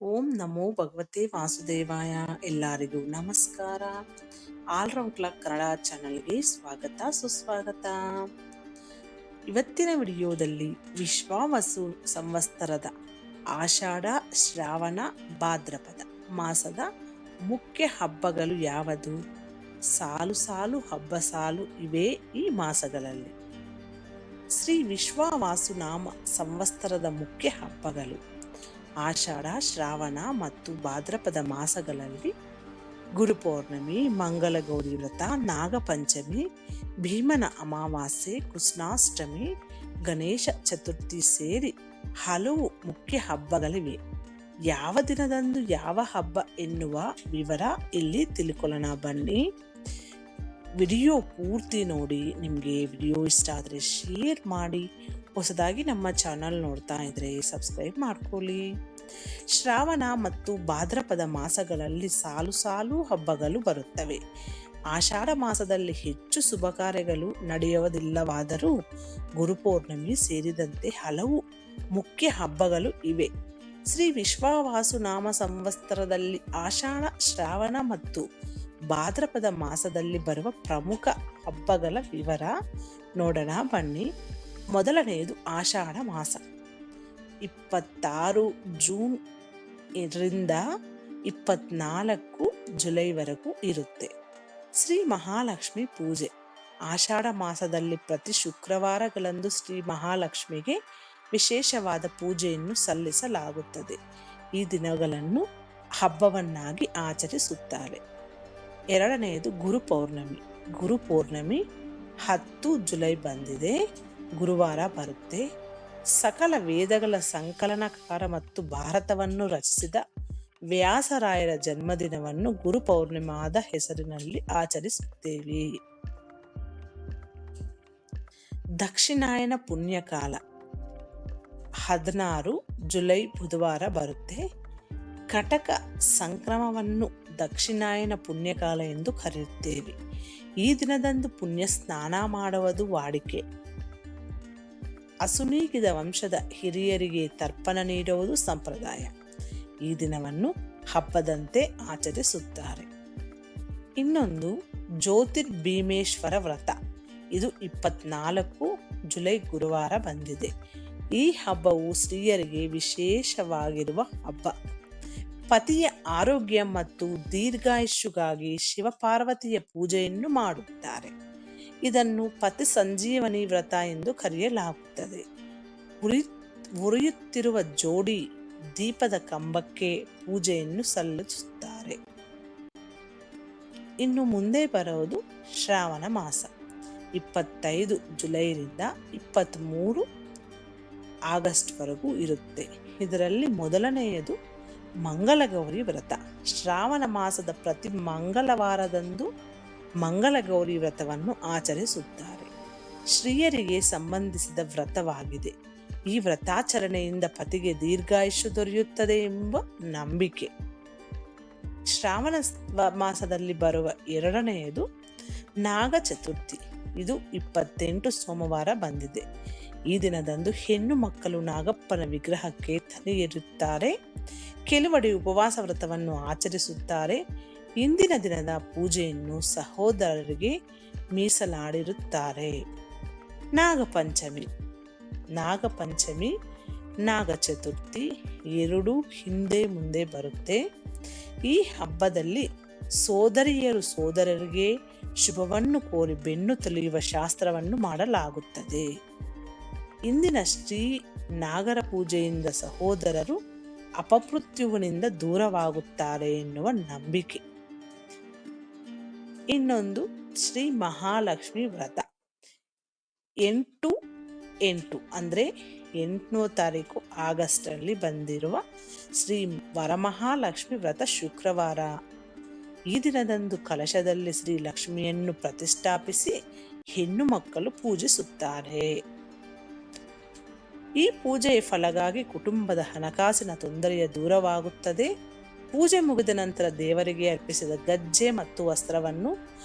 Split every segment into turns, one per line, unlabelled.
ಓಂ ನಮೋ ಭಗವತೆ ವಾಸುದೇವಾಯ. ಎಲ್ಲರಿಗೂ ನಮಸ್ಕಾರ. ಆಲ್ರೌಂಡ್ ಕ್ಲಾಕ್ ಕನ್ನಡ ಚಾನಲ್ಗೆ ಸ್ವಾಗತ ಸುಸ್ವಾಗತ. ಇವತ್ತಿನ ವಿಡಿಯೋದಲ್ಲಿ ವಿಶ್ವಾವಸು ಸಂವತ್ಸರದ ಆಷಾಢ, ಶ್ರಾವಣ, ಭಾದ್ರಪದ ಮಾಸದ ಮುಖ್ಯ ಹಬ್ಬಗಳು ಯಾವುದು? ಸಾಲು ಸಾಲು ಹಬ್ಬ ಸಾಲು ಇವೆ ಈ ಮಾಸಗಳಲ್ಲಿ. ಶ್ರೀ ವಿಶ್ವಾವಸು ನಾಮ ಸಂವತ್ಸರದ ಮುಖ್ಯ ಹಬ್ಬಗಳು ಆಷಾಢ, ಶ್ರಾವಣ ಮತ್ತು ಭಾದ್ರಪದ ಮಾಸಗಳಲ್ಲಿ ಗುರುಪೌರ್ಣಮಿ, ಮಂಗಲಗೌರಿ ವ್ರತ, ನಾಗಪಂಚಮಿ, ಭೀಮನ ಅಮಾವಾಸ್ಯೆ, ಕೃಷ್ಣಾಷ್ಟಮಿ, ಗಣೇಶ ಚತುರ್ಥಿ ಸೇರಿ ಹಲವು ಮುಖ್ಯ ಹಬ್ಬಗಳಿವೆ. ಯಾವ ದಿನದಂದು ಯಾವ ಹಬ್ಬ ಎನ್ನುವ ವಿವರ ಇಲ್ಲಿ ತಿಳ್ಕೊಳ್ಳೋಣ ಬನ್ನಿ. ವಿಡಿಯೋ ಪೂರ್ತಿ ನೋಡಿ. ನಿಮಗೆ ವಿಡಿಯೋ ಇಷ್ಟ ಆದರೆ ಶೇರ್ ಮಾಡಿ. ಹೊಸದಾಗಿ ನಮ್ಮ ಚಾನಲ್ ನೋಡ್ತಾ ಇದ್ರೆ ಸಬ್ಸ್ಕ್ರೈಬ್ ಮಾಡ್ಕೊಳ್ಳಿ. ಶ್ರಾವಣ ಮತ್ತು ಭಾದ್ರಪದ ಮಾಸಗಳಲ್ಲಿ ಸಾಲು ಸಾಲು ಹಬ್ಬಗಳು ಬರುತ್ತವೆ. ಆಷಾಢ ಮಾಸದಲ್ಲಿ ಹೆಚ್ಚು ಶುಭ ಕಾರ್ಯಗಳು ನಡೆಯುವುದಿಲ್ಲವಾದರೂ ಗುರುಪೌರ್ಣಮಿ ಸೇರಿದಂತೆ ಹಲವು ಮುಖ್ಯ ಹಬ್ಬಗಳು ಇವೆ. ಶ್ರೀ ವಿಶ್ವಾವಸು ನಾಮ ಸಂವತ್ಸರದಲ್ಲಿ ಆಷಾಢ, ಶ್ರಾವಣ ಮತ್ತು ಭಾದ್ರಪದ ಮಾಸದಲ್ಲಿ ಬರುವ ಪ್ರಮುಖ ಹಬ್ಬಗಳ ವಿವರ ನೋಡೋಣ ಬನ್ನಿ. ಮೊದಲನೆಯದು ಆಷಾಢ ಮಾಸ. 26 ಜೂನ್ ರಿಂದ 24 ಜುಲೈವರೆಗೂ ಇರುತ್ತೆ. ಶ್ರೀ ಮಹಾಲಕ್ಷ್ಮಿ ಪೂಜೆ. ಆಷಾಢ ಮಾಸದಲ್ಲಿ ಪ್ರತಿ ಶುಕ್ರವಾರಗಳಂದು ಶ್ರೀ ಮಹಾಲಕ್ಷ್ಮಿಗೆ ವಿಶೇಷವಾದ ಪೂಜೆಯನ್ನು ಸಲ್ಲಿಸಲಾಗುತ್ತದೆ. ಈ ದಿನಗಳನ್ನು ಹಬ್ಬವನ್ನಾಗಿ ಆಚರಿಸುತ್ತಾರೆ. ಎರಡನೆಯದು ಗುರುಪೌರ್ಣಮಿ. ಗುರುಪೌರ್ಣಮಿ 10 ಜುಲೈ ಬಂದಿದೆ, ಗುರುವಾರ ಬರುತ್ತೆ. ಸಕಲ ವೇದಗಳ ಸಂಕಲನಕಾರ ಮತ್ತು ಭಾರತವನ್ನು ರಚಿಸಿದ ವ್ಯಾಸರಾಯರ ಜನ್ಮದಿನವನ್ನು ಗುರುಪೌರ್ಣಿಮಾದ ಹೆಸರಿನಲ್ಲಿ ಆಚರಿಸುತ್ತೇವೆ. ದಕ್ಷಿಣಾಯನ ಪುಣ್ಯಕಾಲ 16 ಜುಲೈ ಬುಧವಾರ ಬರುತ್ತೆ. ಕಟಕ ಸಂಕ್ರಮವನ್ನು ದಕ್ಷಿಣಾಯನ ಪುಣ್ಯಕಾಲ ಎಂದು ಕರೆಯುತ್ತೇವೆ. ಈ ದಿನದಂದು ಪುಣ್ಯ ಸ್ನಾನ ಮಾಡುವುದು ವಾಡಿಕೆ. ಅಸುನೀಗಿದ ವಂಶದ ಹಿರಿಯರಿಗೆ ತರ್ಪಣ ನೀಡುವುದು ಸಂಪ್ರದಾಯ. ಈ ದಿನವನ್ನು ಹಬ್ಬದಂತೆ ಆಚರಿಸುತ್ತಾರೆ. ಇನ್ನೊಂದು ಜ್ಯೋತಿರ್ಭೀಮೇಶ್ವರ ವ್ರತ. ಇದು 24 ಜುಲೈ ಗುರುವಾರ ಬಂದಿದೆ. ಈ ಹಬ್ಬವು ಸ್ತ್ರೀಯರಿಗೆ ವಿಶೇಷವಾಗಿರುವ ಹಬ್ಬ. ಪತಿಯ ಆರೋಗ್ಯ ಮತ್ತು ದೀರ್ಘಾಯುಷ್ಯಗಾಗಿ ಶಿವಪಾರ್ವತಿಯ ಪೂಜೆಯನ್ನು ಮಾಡುತ್ತಾರೆ. ಇದನ್ನು ಪತಿ ಸಂಜೀವನಿ ವ್ರತ ಎಂದು ಕರೆಯಲಾಗುತ್ತದೆ. ಉರಿಯುತ್ತಿರುವ ಜೋಡಿ ದೀಪದ ಕಂಬಕ್ಕೆ ಪೂಜೆಯನ್ನು ಸಲ್ಲಿಸುತ್ತಾರೆ. ಇನ್ನು ಮುಂದೆ ಬರೋದು ಶ್ರಾವಣ ಮಾಸ. 25 ಜುಲೈರಿಂದ 23 ಆಗಸ್ಟ್ ವರೆಗೂ ಇರುತ್ತೆ. ಇದರಲ್ಲಿ ಮೊದಲನೆಯದು ಮಂಗಲಗೌರಿ ವ್ರತ. ಶ್ರಾವಣ ಮಾಸದ ಪ್ರತಿ ಮಂಗಳವಾರದಂದು ಮಂಗಲಗೌರಿ ವ್ರತವನ್ನು ಆಚರಿಸುತ್ತಾರೆ. ಸ್ತ್ರೀಯರಿಗೆ ಸಂಬಂಧಿಸಿದ ವ್ರತವಾಗಿದೆ. ಈ ವ್ರತಾಚರಣೆಯಿಂದ ಪತಿಗೆ ದೀರ್ಘಾಯುಷ್ಯ ದೊರೆಯುತ್ತದೆ ಎಂಬ ನಂಬಿಕೆ. ಶ್ರಾವಣ ಮಾಸದಲ್ಲಿ ಬರುವ ಎರಡನೆಯದು ನಾಗ ಚತುರ್ಥಿ. ಇದು 28 ಸೋಮವಾರ ಬಂದಿದೆ. ಈ ದಿನದಂದು ಹೆಣ್ಣು ಮಕ್ಕಳು ನಾಗಪ್ಪನ ವಿಗ್ರಹಕ್ಕೆ ತಲೆಯಿರುತ್ತಾರೆ. ಕೆಲವೆಡೆ ಉಪವಾಸ ವ್ರತವನ್ನು ಆಚರಿಸುತ್ತಾರೆ. ಇಂದಿನ ದಿನದ ಪೂಜೆಯನ್ನು ಸಹೋದರರಿಗೆ ಮೀಸಲಾಡಿರುತ್ತಾರೆ. ನಾಗಪಂಚಮಿ. ನಾಗಪಂಚಮಿ, ನಾಗ ಚತುರ್ಥಿ ಎರಡೂ ಹಿಂದೆ ಮುಂದೆ ಬರುತ್ತೆ. ಈ ಹಬ್ಬದಲ್ಲಿ ಸೋದರಿಯರು ಸೋದರರಿಗೆ ಶುಭವನ್ನು ಕೋರಿ ಬೆನ್ನು ತೊಳೆಯುವ ಶಾಸ್ತ್ರವನ್ನು ಮಾಡಲಾಗುತ್ತದೆ. ಇಂದಿನ ಶ್ರೀ ನಾಗರ ಪೂಜೆಯಿಂದ ಸಹೋದರರು ಅಪಮೃತ್ಯುವಿನಿಂದ ದೂರವಾಗುತ್ತಾರೆ ಎನ್ನುವ ನಂಬಿಕೆ. ಇನ್ನೊಂದು ಶ್ರೀ ಮಹಾಲಕ್ಷ್ಮಿ ವ್ರತ. 8 ಅಂದರೆ 8ನೇ ತಾರೀಕು ಆಗಸ್ಟ್ ಅಲ್ಲಿ ಬಂದಿರುವ ಶ್ರೀ ವರಮಹಾಲಕ್ಷ್ಮಿ ವ್ರತ ಶುಕ್ರವಾರ. ಈ ದಿನದಂದು ಕಲಶದಲ್ಲಿ ಶ್ರೀ ಲಕ್ಷ್ಮಿಯನ್ನು ಪ್ರತಿಷ್ಠಾಪಿಸಿ ಹೆಣ್ಣು ಮಕ್ಕಳು ಪೂಜಿಸುತ್ತಾರೆ. ಈ ಪೂಜೆಯ ಫಲವಾಗಿ ಕುಟುಂಬದ ಹಣಕಾಸಿನ ತೊಂದರೆಯ ದೂರವಾಗುತ್ತದೆ. ಪೂಜೆ ಮುಗಿದ ನಂತರ ದೇವರಿಗೆ ಅರ್ಪಿಸಿದ ಗಜ್ಜೆ ಮತ್ತು ವಸ್ತ್ರವನ್ನು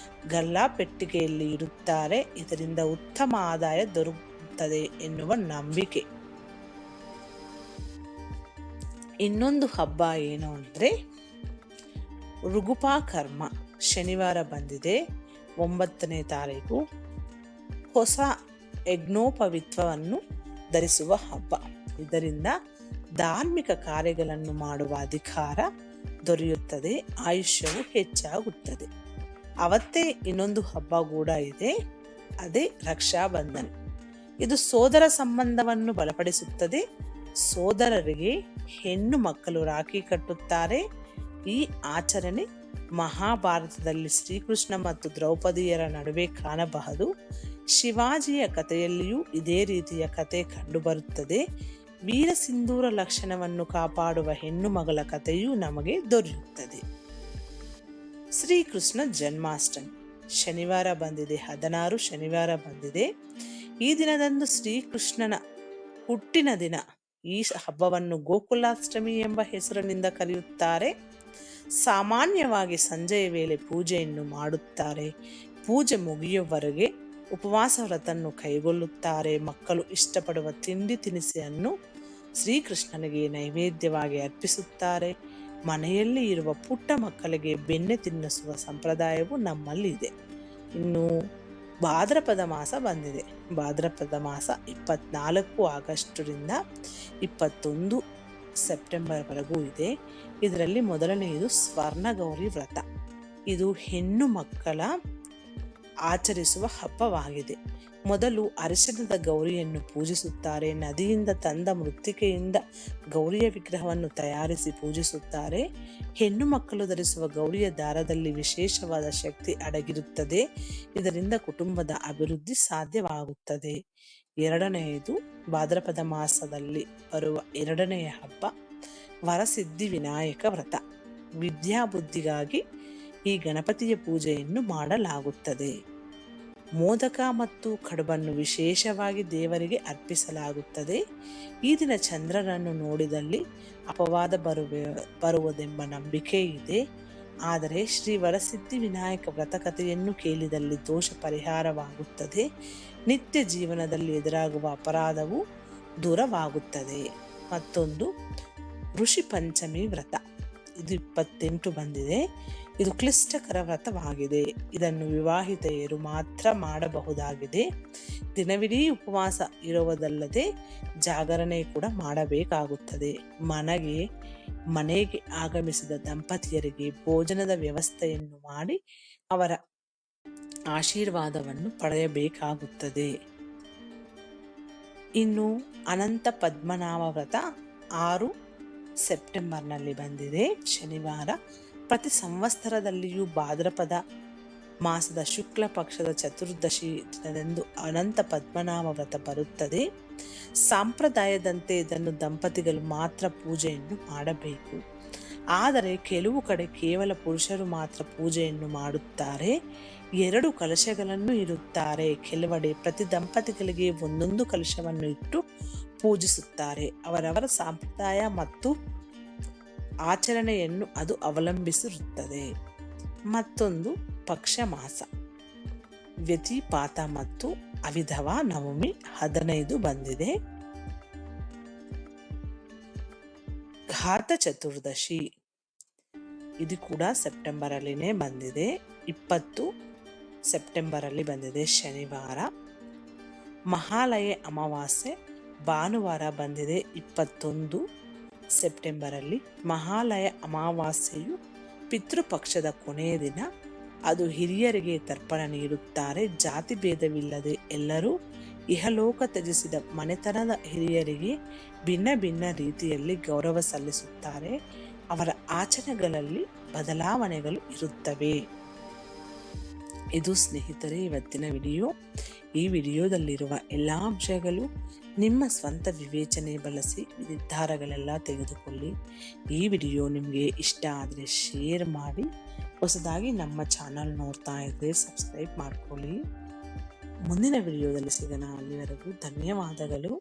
ಗಲ್ಲಾ ಪೆಟ್ಟಿಗೆಯಲ್ಲಿ ಇಡುತ್ತಾರೆ. ಇದರಿಂದ ಉತ್ತಮ ಆದಾಯ ದೊರಕುತ್ತದೆ ಎನ್ನುವ ನಂಬಿಕೆ. ಇನ್ನೊಂದು ಹಬ್ಬ ಏನು ಅಂದರೆ ಋಗುಪಾಕರ್ಮ ಶನಿವಾರ ಬಂದಿದೆ 9ನೇ ತಾರೀಕು. ಹೊಸ ಯಜ್ಞೋಪವಿತ್ವವನ್ನು ಧರಿಸುವ ಹಬ್ಬ. ಇದರಿಂದ ಧಾರ್ಮಿಕ ಕಾರ್ಯಗಳನ್ನು ಮಾಡುವ ಅಧಿಕಾರ ದೊರೆಯುತ್ತದೆ, ಆಯುಷ್ಯವು ಹೆಚ್ಚಾಗುತ್ತದೆ. ಅವತ್ತೇ ಇನ್ನೊಂದು ಹಬ್ಬ ಕೂಡ ಇದೆ, ಅದೇ ರಕ್ಷಾಬಂಧನ. ಇದು ಸೋದರ ಸಂಬಂಧವನ್ನು ಬಲಪಡಿಸುತ್ತದೆ. ಸೋದರರಿಗೆ ಹೆಣ್ಣು ಮಕ್ಕಳು ರಾಖಿ ಕಟ್ಟುತ್ತಾರೆ. ಈ ಆಚರಣೆ ಮಹಾಭಾರತದಲ್ಲಿ ಶ್ರೀಕೃಷ್ಣ ಮತ್ತು ದ್ರೌಪದಿಯರ ನಡುವೆ ಕಾಣಬಹುದು. ಶಿವಾಜಿಯ ಕಥೆಯಲ್ಲಿಯೂ ಇದೇ ರೀತಿಯ ಕಥೆ ಕಂಡುಬರುತ್ತದೆ. ವೀರ ಸಿಂಧೂರ ಲಕ್ಷಣವನ್ನು ಕಾಪಾಡುವ ಹೆಣ್ಣು ಮಗಳ ಕಥೆಯೂ ನಮಗೆ ದೊರೆಯುತ್ತದೆ. ಶ್ರೀಕೃಷ್ಣ ಜನ್ಮಾಷ್ಟಮಿ ಶನಿವಾರ ಬಂದಿದೆ, 16 ಶನಿವಾರ ಬಂದಿದೆ. ಈ ದಿನದಂದು ಶ್ರೀಕೃಷ್ಣನ ಹುಟ್ಟಿನ ದಿನ. ಈ ಹಬ್ಬವನ್ನು ಗೋಕುಲಾಷ್ಟಮಿ ಎಂಬ ಹೆಸರಿನಿಂದ ಕರೆಯುತ್ತಾರೆ. ಸಾಮಾನ್ಯವಾಗಿ ಸಂಜೆಯ ವೇಳೆ ಪೂಜೆಯನ್ನು ಮಾಡುತ್ತಾರೆ. ಪೂಜೆ ಮುಗಿಯುವವರೆಗೆ ಉಪವಾಸ ವ್ರತವನ್ನು ಕೈಗೊಳ್ಳುತ್ತಾರೆ. ಮಕ್ಕಳು ಇಷ್ಟಪಡುವ ತಿಂಡಿ ತಿನಿಸನ್ನು ಶ್ರೀಕೃಷ್ಣನಿಗೆ ನೈವೇದ್ಯವಾಗಿ ಅರ್ಪಿಸುತ್ತಾರೆ. ಮನೆಯಲ್ಲಿ ಇರುವ ಪುಟ್ಟ ಮಕ್ಕಳಿಗೆ ಬೆಣ್ಣೆ ತಿನ್ನಿಸುವ ಸಂಪ್ರದಾಯವು ನಮ್ಮಲ್ಲಿದೆ. ಇನ್ನು ಭಾದ್ರಪದ ಮಾಸ ಬಂದಿದೆ. ಭಾದ್ರಪದ ಮಾಸ 24 ಆಗಸ್ಟ್ರಿಂದ 21 ಸೆಪ್ಟೆಂಬರ್ವರೆಗೂ ಇದೆ. ಇದರಲ್ಲಿ ಮೊದಲನೆಯದು ಸ್ವರ್ಣಗೌರಿ ವ್ರತ. ಇದು ಹೆಣ್ಣು ಮಕ್ಕಳ ಆಚರಿಸುವ ಹಬ್ಬವಾಗಿದೆ. ಮೊದಲು ಅರಿಶಿಣದ ಗೌರಿಯನ್ನು ಪೂಜಿಸುತ್ತಾರೆ. ನದಿಯಿಂದ ತಂದ ಮೃತ್ತಿಕೆಯಿಂದ ಗೌರಿಯ ವಿಗ್ರಹವನ್ನು ತಯಾರಿಸಿ ಪೂಜಿಸುತ್ತಾರೆ. ಹೆಣ್ಣು ಮಕ್ಕಳು ಧರಿಸುವ ಗೌರಿಯ ದಾರದಲ್ಲಿ ವಿಶೇಷವಾದ ಶಕ್ತಿ ಅಡಗಿರುತ್ತದೆ. ಇದರಿಂದ ಕುಟುಂಬದ ಅಭಿವೃದ್ಧಿ ಸಾಧ್ಯವಾಗುತ್ತದೆ. ಎರಡನೆಯದು ಭಾದ್ರಪದ ಮಾಸದಲ್ಲಿ ಬರುವ ಎರಡನೆಯ ಹಬ್ಬ ವರಸಿದ್ಧಿ ವಿನಾಯಕ ವ್ರತ. ವಿದ್ಯಾಬುದ್ಧಿಗಾಗಿ ಈ ಗಣಪತಿಯ ಪೂಜೆಯನ್ನು ಮಾಡಲಾಗುತ್ತದೆ. ಮೋದಕ ಮತ್ತು ಕಡುಬನ್ನು ವಿಶೇಷವಾಗಿ ದೇವರಿಗೆ ಅರ್ಪಿಸಲಾಗುತ್ತದೆ. ಈ ದಿನ ಚಂದ್ರನನ್ನು ನೋಡಿದಲ್ಲಿ ಅಪವಾದ ಬರುವುದೆಂಬ ನಂಬಿಕೆ ಇದೆ. ಆದರೆ ಶ್ರೀ ವರಸಿದ್ಧಿ ವಿನಾಯಕ ವ್ರತಕಥೆಯನ್ನು ಕೇಳಿದಲ್ಲಿ ದೋಷ ಪರಿಹಾರವಾಗುತ್ತದೆ. ನಿತ್ಯ ಜೀವನದಲ್ಲಿ ಎದುರಾಗುವ ಅಪರಾಧವು ದೂರವಾಗುತ್ತದೆ. ಮತ್ತೊಂದು ಋಷಿ ಪಂಚಮಿ ವ್ರತ. ಇದು 28 ಬಂದಿದೆ. ಇದು ಕ್ಲಿಷ್ಟಕರ ವ್ರತವಾಗಿದೆ. ಇದನ್ನು ವಿವಾಹಿತೆಯರು ಮಾತ್ರ ಮಾಡಬಹುದಾಗಿದೆ. ದಿನವಿಡೀ ಉಪವಾಸ ಇರುವುದಲ್ಲದೆ ಜಾಗರಣೆ ಕೂಡ ಮಾಡಬೇಕಾಗುತ್ತದೆ. ಮನೆಗೆ ಆಗಮಿಸಿದ ದಂಪತಿಯರಿಗೆ ಭೋಜನದ ವ್ಯವಸ್ಥೆಯನ್ನು ಮಾಡಿ ಅವರ ಆಶೀರ್ವಾದವನ್ನು ಪಡೆಯಬೇಕಾಗುತ್ತದೆ. ಇನ್ನು ಅನಂತ ಪದ್ಮನಾಭ ವ್ರತ 6 ಸೆಪ್ಟೆಂಬರ್ನಲ್ಲಿ ಬಂದಿದೆ, ಶನಿವಾರ. ಪ್ರತಿ ಸಂವತ್ಸರದಲ್ಲಿಯೂ ಭಾದ್ರಪದ ಮಾಸದ ಶುಕ್ಲ ಪಕ್ಷದ ಚತುರ್ದಶಿ ದಿನದಂದು ಅನಂತ ಪದ್ಮನಾಭ ವ್ರತ ಬರುತ್ತದೆ. ಸಂಪ್ರದಾಯದಂತೆ ಇದನ್ನು ದಂಪತಿಗಳು ಮಾತ್ರ ಪೂಜೆಯನ್ನು ಮಾಡಬೇಕು. ಆದರೆ ಕೆಲವು ಕಡೆ ಕೇವಲ ಪುರುಷರು ಮಾತ್ರ ಪೂಜೆಯನ್ನು ಮಾಡುತ್ತಾರೆ. 2 ಕಲಶಗಳನ್ನು ಇರುತ್ತಾರೆ. ಕೆಲವೆಡೆ ಪ್ರತಿ ದಂಪತಿಗಳಿಗೆ ಒಂದೊಂದು ಕಲಶವನ್ನು ಇಟ್ಟು ಪೂಜಿಸುತ್ತಾರೆ. ಅವರವರ ಸಂಪ್ರದಾಯ ಮತ್ತು ಆಚರಣೆಯನ್ನು ಅದು ಅವಲಂಬಿಸಿರುತ್ತದೆ. ಮತ್ತೊಂದು ಪಕ್ಷ ಮಾಸ ವ್ಯತಿಪಾತ ಮತ್ತು ಅವಿಧವಾ ನವಮಿ 15 ಬಂದಿದೆ. ಘಾತ ಚತುರ್ದಶಿ ಇದು ಕೂಡ ಸೆಪ್ಟೆಂಬರಲ್ಲಿನೇ ಬಂದಿದೆ, 20 ಸೆಪ್ಟೆಂಬರಲ್ಲಿ ಬಂದಿದೆ, ಶನಿವಾರ. ಮಹಾಲಯ ಅಮಾವಾಸ್ಯೆ ಭಾನುವಾರ ಬಂದಿದೆ, 21 ಸೆಪ್ಟೆಂಬರಲ್ಲಿ. ಮಹಾಲಯ ಅಮಾವಾಸ್ಯೆಯು ಪಿತೃಪಕ್ಷದ ಕೊನೆಯ ದಿನ. ಅದು ಹಿರಿಯರಿಗೆ ತರ್ಪಣ ನೀಡುತ್ತಾರೆ. ಜಾತಿ ಭೇದವಿಲ್ಲದೆ ಎಲ್ಲರೂ ಇಹಲೋಕ ತ್ಯಜಿಸಿದ ಮನೆತನದ ಹಿರಿಯರಿಗೆ ಭಿನ್ನ ಭಿನ್ನ ರೀತಿಯಲ್ಲಿ ಗೌರವ ಸಲ್ಲಿಸುತ್ತಾರೆ. ಅವರ ಆಚರಣೆಗಳಲ್ಲಿ ಬದಲಾವಣೆಗಳು ಇರುತ್ತವೆ. ಇದು ಸ್ನೇಹಿತರೆ ಇವತ್ತಿನ ವಿಡಿಯೋ. ಈ ವಿಡಿಯೋದಲ್ಲಿರುವ ಎಲ್ಲ ಅಂಶಗಳು ನಿಮ್ಮ ಸ್ವಂತ ವಿವೇಚನೆ ಬಳಸಿ ನಿರ್ಧಾರಗಳೆಲ್ಲ ತೆಗೆದುಕೊಳ್ಳಿ. ಈ ವಿಡಿಯೋ ನಿಮಗೆ ಇಷ್ಟ ಆದರೆ ಶೇರ್ ಮಾಡಿ. ಹೊಸದಾಗಿ ನಮ್ಮ ಚಾನಲ್ ನೋಡ್ತಾ ಇದ್ದರೆ ಸಬ್ಸ್ಕ್ರೈಬ್ ಮಾಡ್ಕೊಳ್ಳಿ. ಮುಂದಿನ ವಿಡಿಯೋದಲ್ಲಿ ಸಿಗೋಣ. ಅಲ್ಲಿವರೆಗೂ ಧನ್ಯವಾದಗಳು.